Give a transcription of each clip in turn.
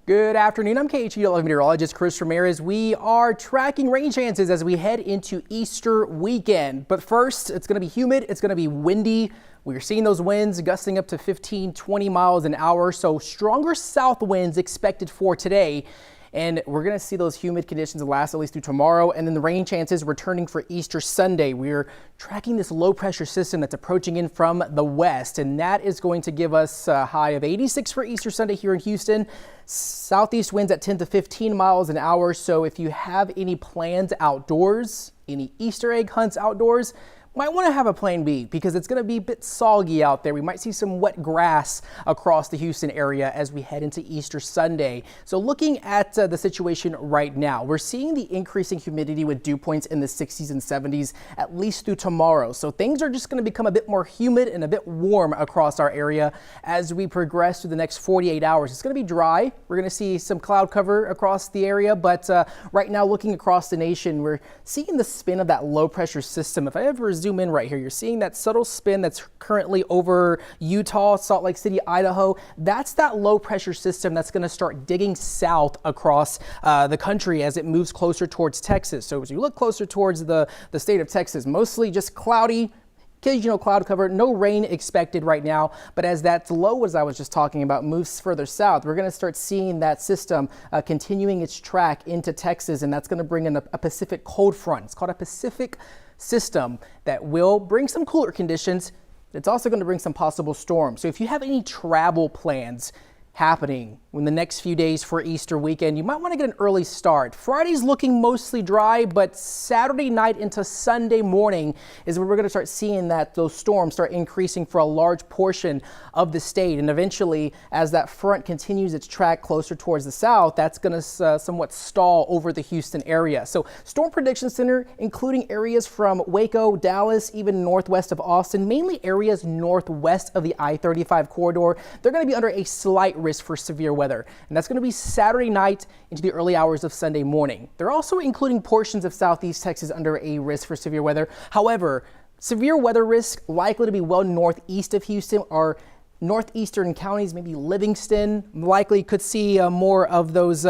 Good afternoon. I'm KHEW Meteorologist Chris Ramirez. We are tracking rain chances as we head into Easter weekend. But first, it's going to be humid. It's going to be windy. We're seeing those winds gusting up to 15-20 miles an hour. So stronger south winds expected for today. And we're going to see those humid conditions last at least through tomorrow. And then the rain chances returning for Easter Sunday. We're tracking this low pressure system that's approaching in from the west. And that is going to give us a high of 86 for Easter Sunday here in Houston. Southeast winds at 10 to 15 miles an hour. So if you have any plans outdoors, any Easter egg hunts outdoors, might want to have a plan B because it's going to be a bit soggy out there. We might see some wet grass across the Houston area as we head into Easter Sunday. So looking at the situation right now, we're seeing the increasing humidity with dew points in the 60s and 70s at least through tomorrow. So things are just going to become a bit more humid and a bit warm across our area as we progress through the next 48 hours. It's going to be dry. We're going to see some cloud cover across the area, but right now looking across the nation, we're seeing the spin of that low pressure system. If I ever zoom in right here, you're seeing that subtle spin that's currently over Utah, Salt Lake City, Idaho. That's that low pressure system that's going to start digging south across the country as it moves closer towards Texas. So as you look closer towards the state of Texas, mostly just cloudy, occasional cloud cover, no rain expected right now. But as that low, as I was just talking about, moves further south, we're going to start seeing that system continuing its track into Texas, and that's going to bring in a Pacific cold front. It's called a Pacific system that will bring some cooler conditions. It's also going to bring some possible storms. So if you have any travel plans happening in the next few days for Easter weekend, you might want to get an early start. Friday's looking mostly dry, but Saturday night into Sunday morning is where we're going to start seeing that those storms start increasing for a large portion of the state. And eventually, as that front continues its track closer towards the south, that's going to somewhat stall over the Houston area. So Storm Prediction Center, including areas from Waco, Dallas, even northwest of Austin, mainly areas northwest of the I-35 corridor, they're going to be under a slight risk for severe weather, and that's going to be Saturday night into the early hours of Sunday morning. They're also including portions of southeast Texas under a risk for severe weather. However, severe weather risk likely to be well northeast of Houston or northeastern counties, maybe Livingston. Likely could see more of those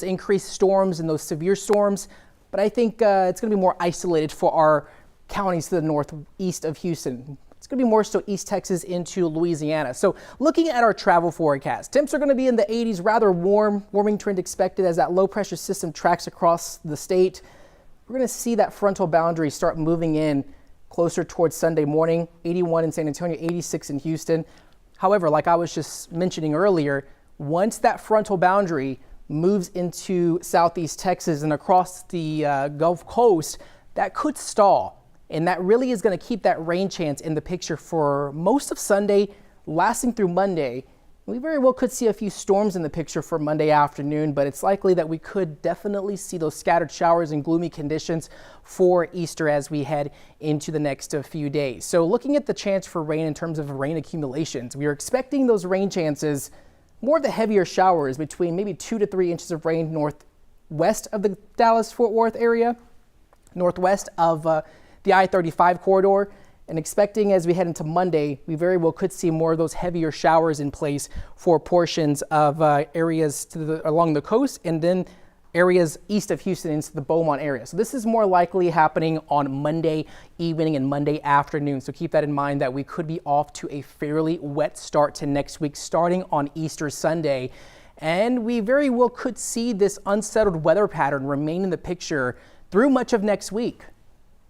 increased storms and those severe storms, but I think it's going to be more isolated for our counties to the northeast of Houston. It's going to be more so East Texas into Louisiana. So looking at our travel forecast, temps are going to be in the 80s, rather warming trend expected as that low pressure system tracks across the state. We're going to see that frontal boundary start moving in closer towards Sunday morning, 81 in San Antonio, 86 in Houston. However, like I was just mentioning earlier, once that frontal boundary moves into southeast Texas and across the Gulf Coast, that could stall. And that really is going to keep that rain chance in the picture for most of Sunday, lasting through Monday. We very well could see a few storms in the picture for Monday afternoon, but it's likely that we could definitely see those scattered showers and gloomy conditions for Easter as we head into the next few days. So looking at the chance for rain in terms of rain accumulations, we are expecting those rain chances, more of the heavier showers between maybe 2 to 3 inches of rain northwest of the Dallas-Fort Worth area, northwest of the I-35 corridor, and expecting as we head into Monday, we very well could see more of those heavier showers in place for portions of areas along the coast and then areas east of Houston into the Beaumont area. So this is more likely happening on Monday evening and Monday afternoon. So keep that in mind that we could be off to a fairly wet start to next week, starting on Easter Sunday. And we very well could see this unsettled weather pattern remain in the picture through much of next week.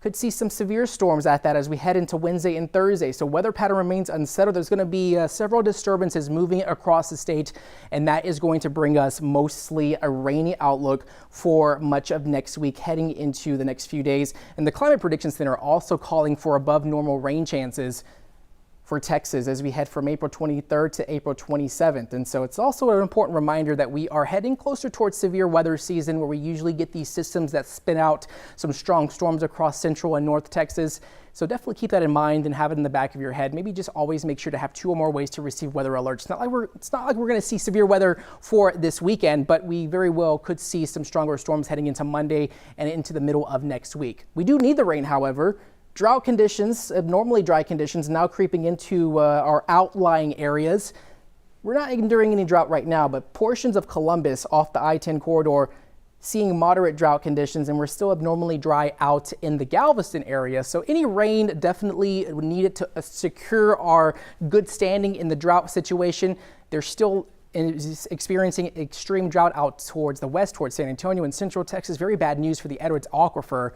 Could see some severe storms at that as we head into Wednesday and Thursday. So weather pattern remains unsettled. There's going to be several disturbances moving across the state, and that is going to bring us mostly a rainy outlook for much of next week heading into the next few days. And the Climate Prediction Center also calling for above normal rain chances for Texas as we head from April 23rd to April 27th. And so it's also an important reminder that we are heading closer towards severe weather season, where we usually get these systems that spin out some strong storms across central and north Texas. So definitely keep that in mind and have it in the back of your head. Maybe just always make sure to have 2 or more ways to receive weather alerts. It's not like we're going to see severe weather for this weekend, but we very well could see some stronger storms heading into Monday and into the middle of next week. We do need the rain, however. Drought conditions, abnormally dry conditions, now creeping into our outlying areas. we're not enduring any drought right now, but portions of Columbus off the I-10 corridor seeing moderate drought conditions, and we're still abnormally dry out in the Galveston area. So any rain definitely needed to secure our good standing in the drought situation. They're still experiencing extreme drought out towards the west, towards San Antonio and central Texas. Very bad news for the Edwards Aquifer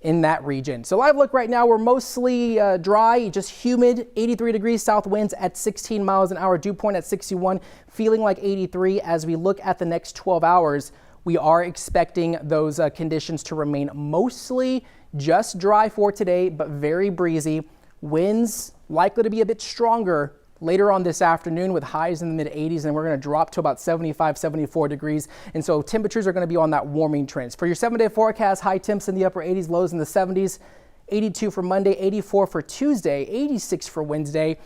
in that region. So live look right now, we're mostly dry, just humid, 83 degrees, south winds at 16 miles an hour, dew point at 61, feeling like 83. As we look at the next 12 hours, we are expecting those conditions to remain mostly just dry for today, but very breezy. Winds likely to be a bit stronger later on this afternoon with highs in the mid 80s, and we're going to drop to about 75, 74 degrees. And so temperatures are going to be on that warming trend. For your 7-day forecast, high temps in the upper 80s, lows in the 70s, 82 for Monday, 84 for Tuesday, 86 for Wednesday.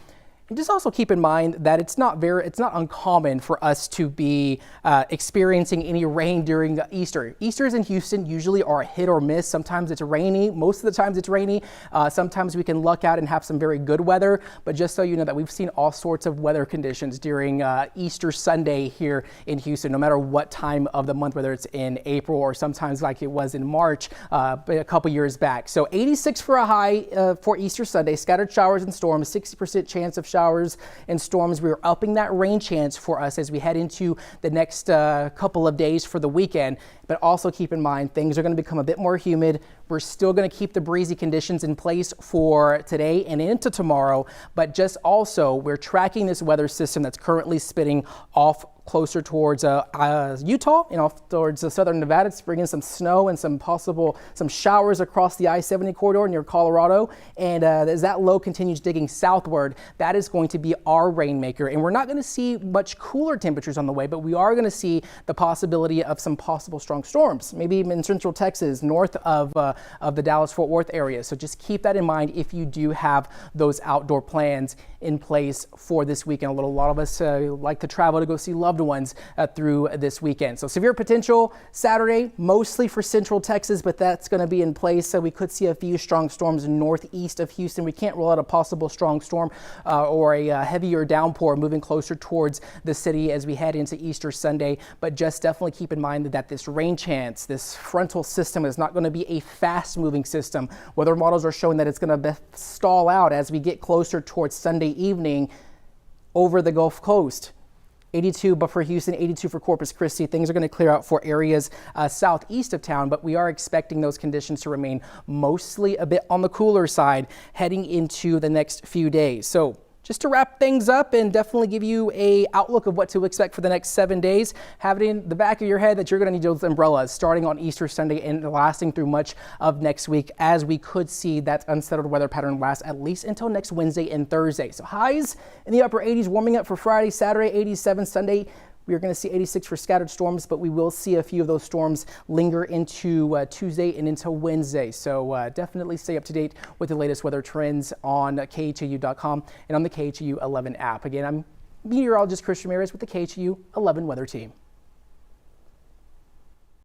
And just also keep in mind that it's not uncommon for us to be experiencing any rain during Easter. Easters in Houston usually are a hit or miss. Sometimes it's rainy. Most of the times it's rainy. Sometimes we can luck out and have some very good weather. But just so you know that we've seen all sorts of weather conditions during Easter Sunday here in Houston, no matter what time of the month, whether it's in April or sometimes like it was in March a couple years back. So 86 for a high for Easter Sunday. Scattered showers and storms, 60% chance of showers and storms. We're upping that rain chance for us as we head into the next couple of days for the weekend. But also keep in mind, things are going to become a bit more humid. We're still going to keep the breezy conditions in place for today and into tomorrow. But just also, we're tracking this weather system that's currently spinning off closer towards Utah and off towards southern Nevada. It's bringing some snow and some showers across the I-70 corridor near Colorado. And as that low continues digging southward, that is going to be our rainmaker. And we're not going to see much cooler temperatures on the way, but we are going to see the possibility of some possible strong storms, maybe even in central Texas, north of the Dallas-Fort Worth area. So just keep that in mind if you do have those outdoor plans in place for this weekend. A lot of us like to travel to go see loved ones through this weekend. So severe potential Saturday, mostly for central Texas, but that's going to be in place. So we could see a few strong storms northeast of Houston. We can't rule out a possible strong storm or a heavier downpour moving closer towards the city as we head into Easter Sunday. But just definitely keep in mind that this rain chance, this frontal system is not going to be a fast moving system. Weather models are showing that it's going to stall out as we get closer towards Sunday evening over the Gulf Coast. 82 but for Houston, 82 for Corpus Christi. Things are going to clear out for areas southeast of town, but we are expecting those conditions to remain mostly a bit on the cooler side heading into the next few days. So just to wrap things up and definitely give you a outlook of what to expect for the next 7 days, have it in the back of your head that you're going to need those umbrellas starting on Easter Sunday and lasting through much of next week, as we could see that unsettled weather pattern last at least until next Wednesday and Thursday. So highs in the upper 80s, warming up for Friday, Saturday, 87, Sunday. We're going to see 86 for scattered storms, but we will see a few of those storms linger into Tuesday and into Wednesday. So definitely stay up to date with the latest weather trends on KHOU.com and on the KHOU 11 app. Again, I'm meteorologist Chris Ramirez with the KHOU 11 weather team.